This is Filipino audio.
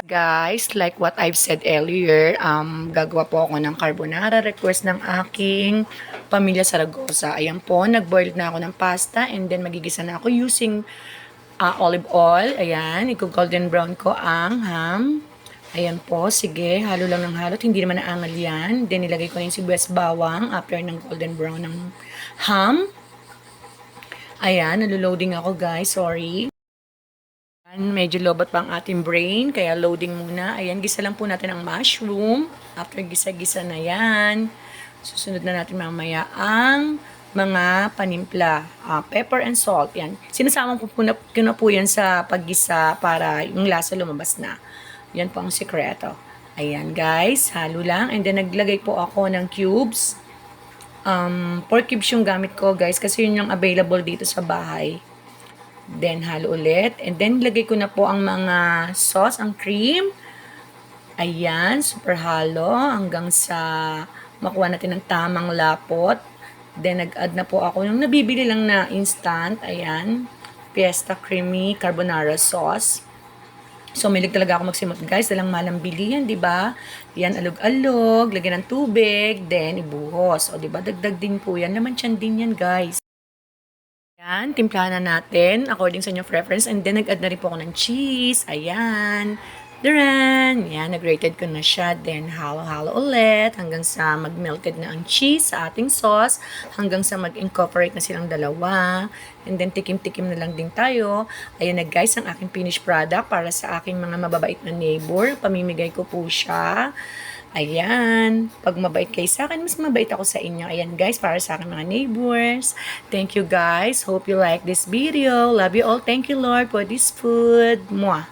Guys, like what I've said earlier, gagawa po ako ng carbonara request ng aking pamilya Saragosa. Ayan po, nag-boil na ako ng pasta and then magigisa na ako using olive oil. Ayan, i-golden brown ko ang ham. Ayan po, sige, halo lang ng halot. Hindi naman naangal yan. Then nilagay ko na yung sibuyas bawang after ng golden brown ng ham. Ayan, naloloading ako guys, sorry. Medyo lobot pa ang ating brain, kaya loading muna. Ayan, gisa lang po natin ang mushroom. After gisa-gisa na yan, susunod na natin mamaya ang mga panimpla, pepper and salt. Yan. Sinasama ko po yan sa paggisa para yung lasa lumabas na. Yan po ang sikreto. Ayan guys, halo lang. And then naglagay po ako ng cubes. 4 cubes yung gamit ko guys kasi yun yung available dito sa bahay. Then, halo ulit. And then, lagay ko na po ang mga sauce, ang cream. Ayan, super halo hanggang sa makuha natin ng tamang lapot. Then, nag-add na po ako yung nabibili lang na instant. Ayan, Fiesta Creamy Carbonara Sauce. So, mahilig talaga ako magsimot guys. Dalang malambili yan, di ba? Yan, alog-alog. Lagyan ng tubig. Then, ibuhos. O, di ba? Dagdag din po yan. Laman tiyan din yan, guys. Ayan, timplahan na natin according sa inyong preference. And then, nag-add na rin po ako ng cheese. Ayan. Duran. Ayan, nag-grated ko na siya. Then, halo-halo ulit hanggang sa mag-melted na ang cheese sa ating sauce. Hanggang sa mag-incorporate na silang dalawa. And then, tikim-tikim na lang din tayo. Ayan na guys, ang aking finished product para sa aking mga mababait na neighbor. Pamimigay ko po siya. Ayan, pag mabait kayo sa akin, mas mabait ako sa inyo. Ayan guys, para sa aking mga neighbors. Thank you guys. Hope you like this video. Love you all. Thank you Lord for this food. Mwah.